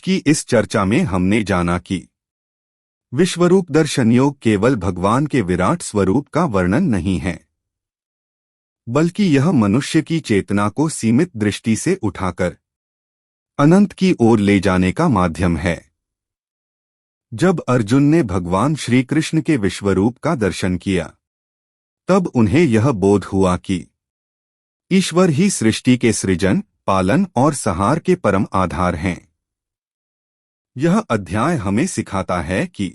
की इस चर्चा में हमने जाना कि विश्वरूप दर्शन योग केवल भगवान के विराट स्वरूप का वर्णन नहीं है, बल्कि यह मनुष्य की चेतना को सीमित दृष्टि से उठाकर अनंत की ओर ले जाने का माध्यम है। जब अर्जुन ने भगवान श्री कृष्ण के विश्वरूप का दर्शन किया, तब उन्हें यह बोध हुआ कि ईश्वर ही सृष्टि के सृजन, पालन और संहार के परम आधार हैं। यह अध्याय हमें सिखाता है कि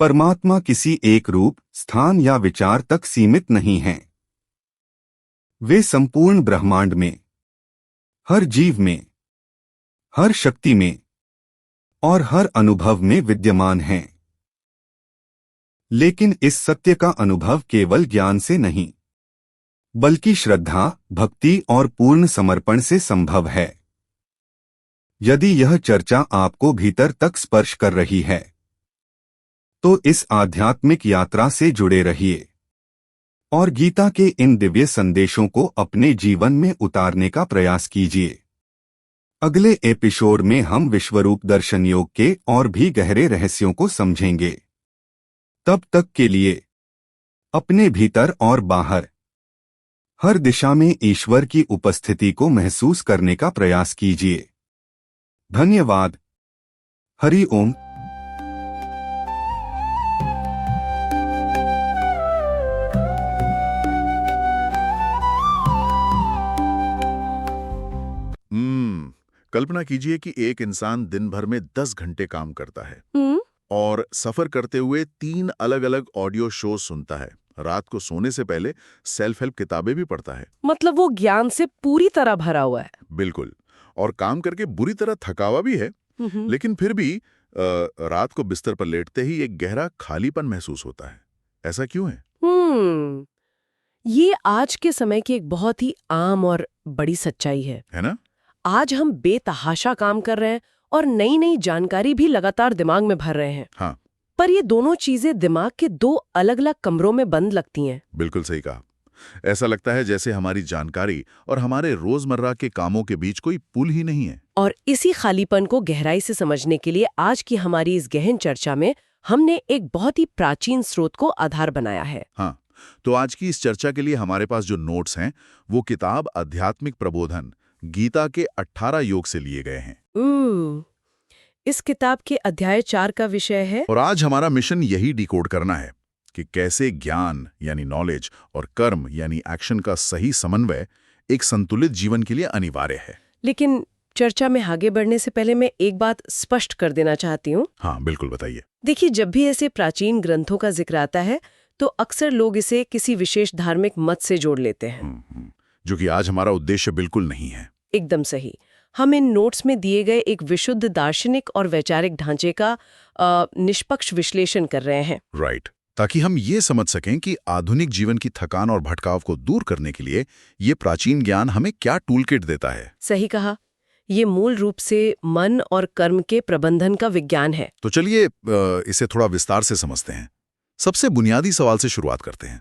परमात्मा किसी एक रूप, स्थान या विचार तक सीमित नहीं हैं। वे संपूर्ण ब्रह्मांड में, हर जीव में, हर शक्ति में और हर अनुभव में विद्यमान हैं। लेकिन इस सत्य का अनुभव केवल ज्ञान से नहीं, बल्कि श्रद्धा, भक्ति और पूर्ण समर्पण से संभव है। यदि यह चर्चा आपको भीतर तक स्पर्श कर रही है, तो इस आध्यात्मिक यात्रा से जुड़े रहिए और गीता के इन दिव्य संदेशों को अपने जीवन में उतारने का प्रयास कीजिए। अगले एपिसोड में हम विश्वरूप दर्शन योग के और भी गहरे रहस्यों को समझेंगे। तब तक के लिए अपने भीतर और बाहर हर दिशा में ईश्वर की उपस्थिति को महसूस करने का प्रयास कीजिए। धन्यवाद। हरि ओम। कल्पना कीजिए कि एक इंसान दिन भर में 10 घंटे काम करता है और सफर करते हुए 3 अलग-अलग ऑडियो शो सुनता है। रात को सोने से पहले सेल्फ हेल्प किताबें भी पढ़ता है। मतलब वो ज्ञान से पूरी तरह भरा हुआ है। बिल्कुल। और काम करके बुरी तरह थका हुआ भी है, लेकिन फिर भी रात को बिस्तर पर लेटते ही एक गहरा खालीपन महसूस होता है। ऐसा क्यों है? ये आज के समय की एक बहुत ही आम और बड़ी सच्चाई है ना? आज हम बेतहाशा काम कर रहे हैं और नई नई जानकारी भी लगातार दिमाग में भर रहे हैं। हाँ। पर ये दोनों चीजें दिमाग के 2 अलग-अलग कमरों में बंद लगती हैं। बिल्कुल सही कहा। ऐसा लगता है जैसे हमारी जानकारी और हमारे रोजमर्रा के कामों के बीच कोई पुल ही नहीं है। और इसी खालीपन को गहराई से समझने के लिए आज की हमारी इस गहन चर्चा में हमने एक बहुत ही प्राचीन स्रोत को आधार बनाया है। हाँ, तो आज की इस चर्चा के लिए हमारे पास जो नोट्स हैं वो किताब आध्यात्मिक प्रबोधन गीता के 18 योग से लिए गए हैं। इस किताब के अध्याय 4 का विषय है, और आज हमारा मिशन यही डिकोड करना है कि कैसे ज्ञान यानी नॉलेज और कर्म यानी एक्शन का सही समन्वय एक संतुलित जीवन के लिए अनिवार्य है। लेकिन चर्चा में आगे बढ़ने से पहले मैं एक बात स्पष्ट कर देना चाहती हूँ। हाँ, बिल्कुल बताइए। देखिए, जब भी ऐसे प्राचीन ग्रंथों का जिक्र आता है तो अक्सर लोग इसे किसी विशेष धार्मिक मत से जोड़ लेते हैं, जो कि आज हमारा उद्देश्य बिल्कुल नहीं है। एकदम सही। हम इन नोट्स में दिए गए एक विशुद्ध दार्शनिक और वैचारिक ढांचे का निष्पक्ष विश्लेषण कर रहे हैं। राइट। ताकि हम ये समझ सकें कि आधुनिक जीवन की थकान और भटकाव को दूर करने के लिए ये प्राचीन ज्ञान हमें क्या टूलकिट देता है। सही कहा। ये मूल रूप से मन और कर्म के प्रबंधन का विज्ञान है। तो चलिए इसे थोड़ा विस्तार से समझते हैं। सबसे बुनियादी सवाल से शुरुआत करते हैं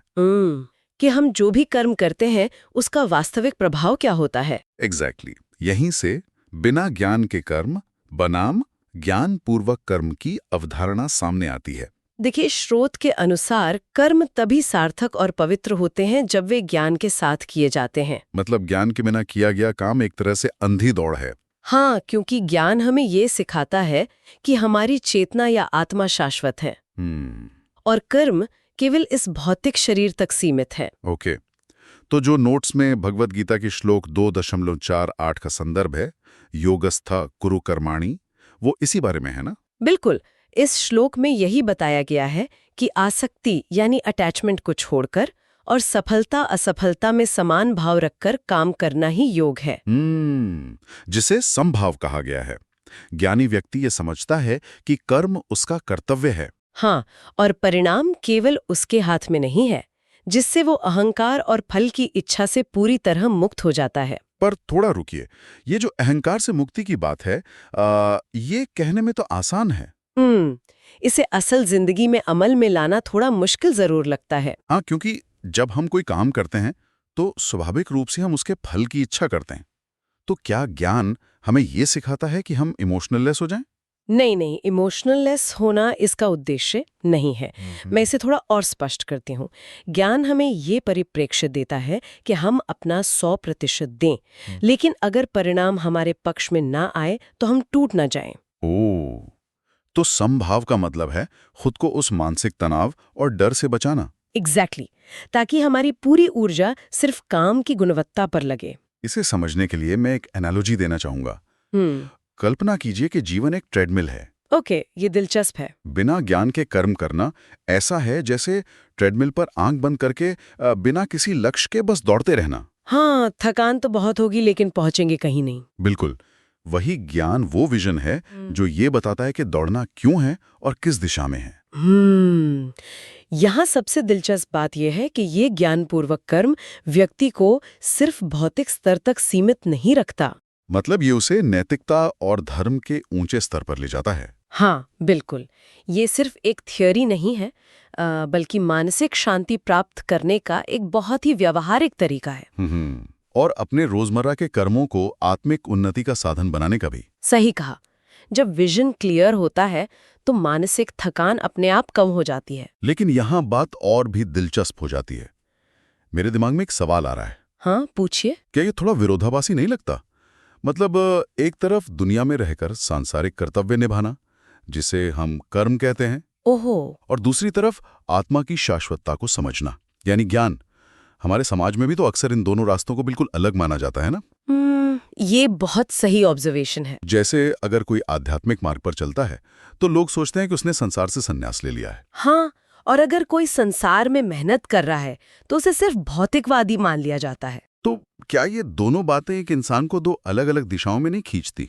कि हम जो भी कर्म करते हैं उसका वास्तविक प्रभाव क्या होता है। एग्जैक्टली। यहीं से बिना ज्ञान के कर्म बनाम ज्ञान पूर्वक कर्म की अवधारणा सामने आती है। देखिए, स्रोत के अनुसार कर्म तभी सार्थक और पवित्र होते हैं जब वे ज्ञान के साथ किए जाते हैं। मतलब ज्ञान के बिना किया गया काम एक तरह से अंधी दौड़ है। हाँ, क्योंकि ज्ञान हमें ये सिखाता है कि हमारी चेतना या आत्मा शाश्वत है और कर्म केवल इस भौतिक शरीर तक सीमित है। ओके। तो जो नोट्स में भगवत गीता की श्लोक 2.48 का संदर्भ है, योगस्था कुरु कर्माणि, वो इसी बारे में है ना? बिल्कुल। इस श्लोक में यही बताया गया है कि आसक्ति यानी अटैचमेंट को छोड़कर और सफलता असफलता में समान भाव रखकर काम करना ही योग है। जिसे समभाव कहा गया है। ज्ञानी व्यक्ति ये समझता है कि कर्म उसका कर्तव्य है। हाँ, और परिणाम केवल उसके हाथ में नहीं है, जिससे वो अहंकार और फल की इच्छा से पूरी तरह मुक्त हो जाता है। पर थोड़ा रुकिए, ये जो अहंकार से मुक्ति की बात है, ये कहने में तो आसान है। इसे असल जिंदगी में अमल में लाना थोड़ा मुश्किल जरूर लगता है। हाँ, क्योंकि जब हम कोई काम करते हैं तो स्वाभाविक रूप से हम उसके फल की इच्छा करते हैं। तो क्या ज्ञान हमें ये सिखाता है कि हम इमोशनललेस हो जाएं? नहीं नहीं, इमोशनललेस होना इसका उद्देश्य नहीं है। मैं इसे थोड़ा और स्पष्ट करती हूँ। ज्ञान हमें ये परिप्रेक्ष्य देता है कि हम अपना 100% दें, लेकिन अगर परिणाम हमारे पक्ष में ना आए तो हम टूट ना जाएं। ओह, तो समभाव का मतलब है खुद को उस मानसिक तनाव और डर से बचाना। एग्जैक्टली, ताकि हमारी पूरी ऊर्जा सिर्फ काम की गुणवत्ता पर लगे। इसे समझने के लिए मैं एक एनालॉजी देना चाहूंगा। कल्पना कीजिए कि जीवन एक ट्रेडमिल है। ओके, ये दिलचस्प है। बिना ज्ञान के कर्म करना ऐसा है जैसे ट्रेडमिल पर आंख बंद करके बिना किसी लक्ष्य के बस दौड़ते रहना। हाँ, थकान तो बहुत होगी लेकिन पहुंचेंगे कहीं नहीं। बिल्कुल। वही ज्ञान वो विजन है जो ये बताता है कि दौड़ना क्यों है और किस दिशा में है। यहाँ सबसे दिलचस्प बात यह है कि ये ज्ञानपूर्वक कर्म व्यक्ति को सिर्फ भौतिक स्तर तक सीमित नहीं रखता। मतलब ये उसे नैतिकता और धर्म के ऊंचे स्तर पर ले जाता है। हाँ, बिल्कुल। ये सिर्फ एक थियोरी नहीं है, बल्कि मानसिक शांति प्राप्त करने का एक बहुत ही व्यावहारिक तरीका है। और अपने रोजमर्रा के कर्मों को आत्मिक उन्नति का साधन बनाने का भी। सही कहा। जब विजन क्लियर होता है तो मानसिक थकान अपने आप कम हो जाती है। लेकिन यहाँ बात और भी दिलचस्प हो जाती है। मेरे दिमाग में एक सवाल आ रहा है। हाँ, पूछिए। क्या ये थोड़ा विरोधाभासी नहीं लगता? मतलब एक तरफ दुनिया में रहकर सांसारिक कर्तव्य निभाना, जिसे हम कर्म कहते हैं, ओहो, और दूसरी तरफ आत्मा की शाश्वतता को समझना, यानी ज्ञान। हमारे समाज में भी तो अक्सर इन दोनों रास्तों को बिल्कुल अलग माना जाता है ना? ये बहुत सही ऑब्जर्वेशन है। जैसे अगर कोई आध्यात्मिक मार्ग पर चलता है तो लोग सोचते हैं कि उसने संसार से संन्यास ले लिया है। हाँ, और अगर कोई संसार में मेहनत कर रहा है तो उसे सिर्फ भौतिकवादी मान लिया जाता है। तो क्या ये दोनों बातें एक इंसान को दो अलग-अलग दिशाओं में नहीं खींचती?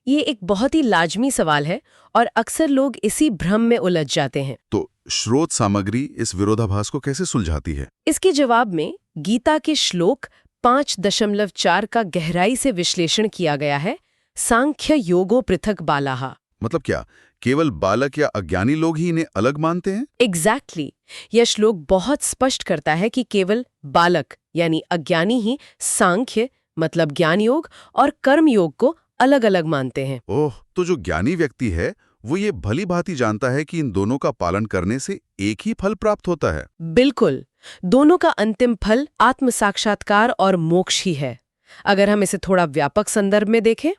ये एक बहुत ही लाजमी सवाल है और अक्सर लोग इसी भ्रम में उलझ जाते हैं। तो स्रोत सामग्री इस विरोधाभास को कैसे सुलझाती है? इसके जवाब में गीता के श्लोक 5.4 का गहराई से विश्लेषण किया गया है। सांख्य योगो पृथक बालाः। मतलब क्या केवल बालक या अज्ञानी लोग ही इन्हें अलग मानते हैं? एग्जैक्टली। यह श्लोक बहुत स्पष्ट करता है कि केवल बालक यानी अज्ञानी ही सांख्य मतलब ज्ञान योग और कर्म योग को अलग अलग मानते हैं। ओह, तो जो ज्ञानी व्यक्ति है वो ये भली भांति जानता है कि इन दोनों का पालन करने से एक ही फल प्राप्त होता है। बिल्कुल, दोनों का अंतिम फल आत्म साक्षात्कार और मोक्ष ही है। अगर हम इसे थोड़ा व्यापक संदर्भ में देखें,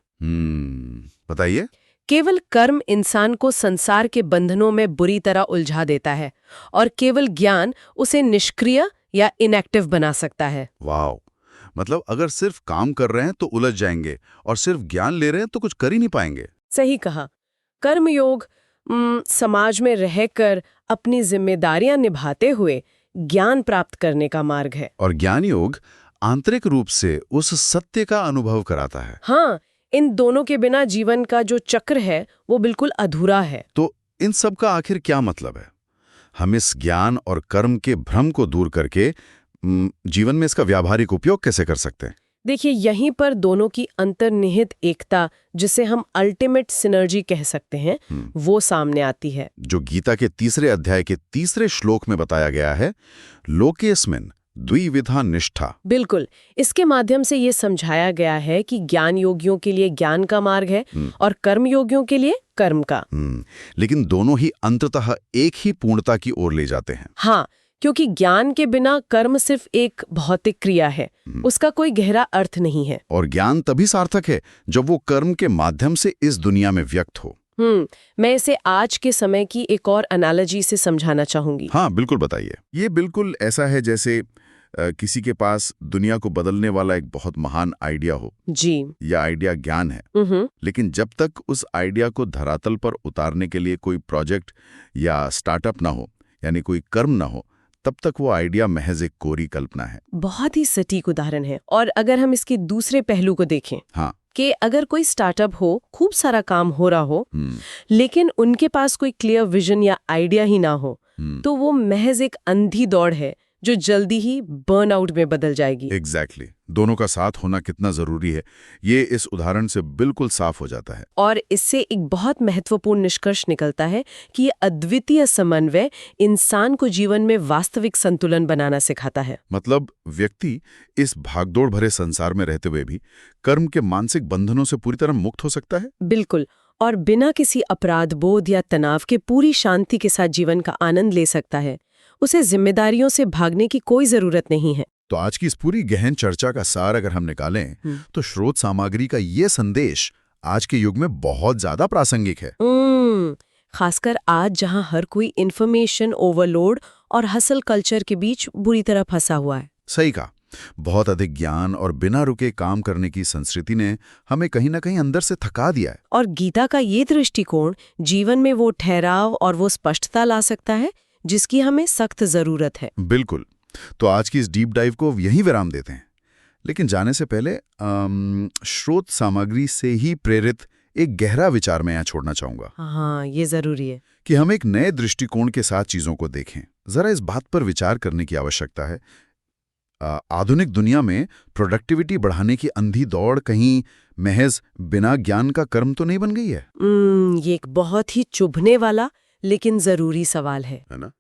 बताइए। केवल कर्म इंसान को संसार के बंधनों में बुरी तरह उलझा देता है और केवल ज्ञान उसे निष्क्रिय या इनएक्टिव बना सकता है। वाह, मतलब अगर सिर्फ काम कर रहे हैं तो उलझ जाएंगे और सिर्फ ज्ञान ले रहे हैं तो कुछ कर ही नहीं पाएंगे। सही कहा। कर्मयोग समाज में रहकर अपनी जिम्मेदारियां निभाते हुए ज्ञान प्राप्त करने का मार्ग है। और ज्ञान योग आंतरिक रूप से उस सत्य का अनुभव कराता है। हाँ, इन दोनों के बिना जीवन का जो चक्र है वो बिल्कुल अधूरा है। तो इन सब का आखिर क्या मतलब है? हम इस ज्ञान और कर्म के भ्रम को दूर करके जीवन में इसका व्यावहारिक उपयोग कैसे कर सकते हैं? देखिए, यहीं पर दोनों की अंतर्निहित एकता, जिसे हम अल्टीमेट सिनर्जी कह सकते हैं, वो सामने आती है। जो गीता के 3 अध्याय के 3 श्लोक में बताया गया है, लोकेस्मिन् द्विविधा निष्ठा। बिल्कुल, इसके माध्यम से ये समझाया गया है कि ज्ञान योगियों के लिए ज्ञान का मार्ग है और कर्म योगियों के लिए कर्म का। लेकिन दोनों ही अंततः एक ही पूर्णता की ओर ले जाते हैं। हाँ, क्योंकि ज्ञान के बिना कर्म सिर्फ एक भौतिक क्रिया है, उसका कोई गहरा अर्थ नहीं है। और ज्ञान तभी सार्थक है जब वो कर्म के माध्यम से इस दुनिया में व्यक्त हो। मैं इसे आज के समय की एक और एनालॉजी से समझाना चाहूंगी। हाँ, बिल्कुल बताइए। ये बिल्कुल ऐसा है जैसे किसी के पास दुनिया को बदलने वाला एक बहुत महान आइडिया हो जी, या आइडिया ज्ञान है, लेकिन जब तक उस आइडिया को धरातल पर उतारने के लिए कोई प्रोजेक्ट या स्टार्टअप ना हो, यानी कोई कर्म ना हो, तब तक वो आइडिया महज एक कोरी कल्पना है। बहुत ही सटीक उदाहरण है। और अगर हम इसके दूसरे पहलू को देखें, हाँ, कि अगर कोई स्टार्टअप हो, खूब सारा काम हो रहा हो, लेकिन उनके पास कोई क्लियर विजन या आइडिया ही ना हो, तो वो महज एक अंधी दौड़ है जो जल्दी ही बर्नआउट में बदल जाएगी। एग्जैक्टली दोनों का साथ होना कितना जरूरी है, ये इस उदाहरण से बिल्कुल साफ हो जाता है। और इससे एक बहुत महत्वपूर्ण निष्कर्ष निकलता है कि ये अद्वितीय समन्वय इंसान को जीवन में वास्तविक संतुलन बनाना सिखाता है। मतलब व्यक्ति इस भागदौड़ भरे संसार में रहते हुए भी कर्म के मानसिक बंधनों से पूरी तरह मुक्त हो सकता है। बिल्कुल, और बिना किसी अपराध बोध या तनाव के पूरी शांति के साथ जीवन का आनंद ले सकता है। उसे जिम्मेदारियों से भागने की कोई जरूरत नहीं है। तो आज की इस पूरी गहन चर्चा का सार अगर हम निकालें तो स्रोत सामग्री का ये संदेश आज के युग में बहुत ज्यादा प्रासंगिक है। खासकर आज जहां हर कोई इंफॉर्मेशन ओवरलोड और हसल कल्चर के बीच बुरी तरह फंसा हुआ है। सही कहा, बहुत अधिक ज्ञान और बिना रुके काम करने की संस्कृति ने हमें कहीं ना कहीं अंदर से थका दिया है। और गीता का ये दृष्टिकोण जीवन में वो ठहराव और वो स्पष्टता ला सकता है जिसकी हमें सख्त जरूरत है। बिल्कुल। तो आज की इस डीप डाइव को यहीं विराम देते हैं, लेकिन जाने से पहले स्रोत सामग्री से ही प्रेरित एक गहरा विचार मैं यहाँ छोड़ना चाहूंगा। हाँ, ये जरूरी है कि हम एक नए दृष्टिकोण के साथ चीजों को देखें। जरा इस बात पर विचार करने की आवश्यकता है, आधुनिक दुनिया में प्रोडक्टिविटी बढ़ाने की अंधी दौड़ कहीं महज बिना ज्ञान का कर्म तो नहीं बन गई है? ये एक बहुत ही चुभने वाला लेकिन जरूरी सवाल है ना?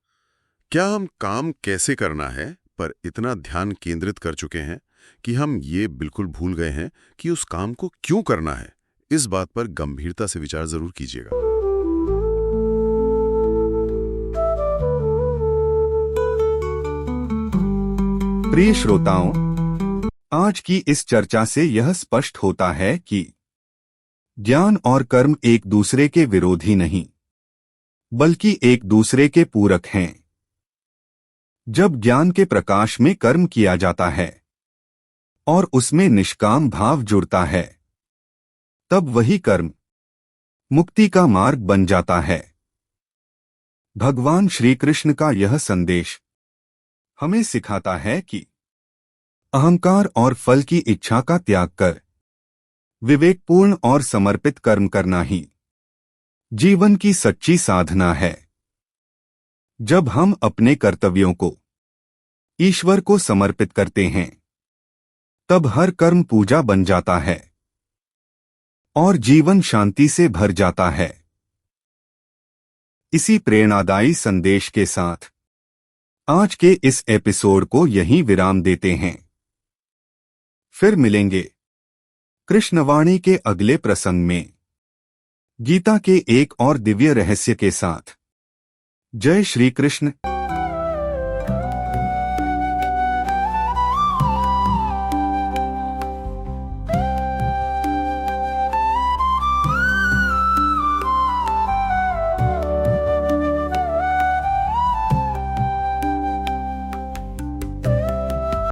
क्या हम काम कैसे करना है पर इतना ध्यान केंद्रित कर चुके हैं कि हम ये बिल्कुल भूल गए हैं कि उस काम को क्यों करना है? इस बात पर गंभीरता से विचार जरूर कीजिएगा। प्रिय श्रोताओं, आज की इस चर्चा से यह स्पष्ट होता है कि ज्ञान और कर्म एक दूसरे के विरोधी नहीं, बल्कि एक दूसरे के पूरक हैं। जब ज्ञान के प्रकाश में कर्म किया जाता है और उसमें निष्काम भाव जुड़ता है, तब वही कर्म मुक्ति का मार्ग बन जाता है। भगवान श्री कृष्ण का यह संदेश हमें सिखाता है कि अहंकार और फल की इच्छा का त्याग कर विवेकपूर्ण और समर्पित कर्म करना ही जीवन की सच्ची साधना है। जब हम अपने कर्तव्यों को ईश्वर को समर्पित करते हैं, तब हर कर्म पूजा बन जाता है और जीवन शांति से भर जाता है। इसी प्रेरणादायी संदेश के साथ आज के इस एपिसोड को यहीं विराम देते हैं। फिर मिलेंगे कृष्णवाणी के अगले प्रसंग में गीता के एक और दिव्य रहस्य के साथ। जय श्री कृष्ण।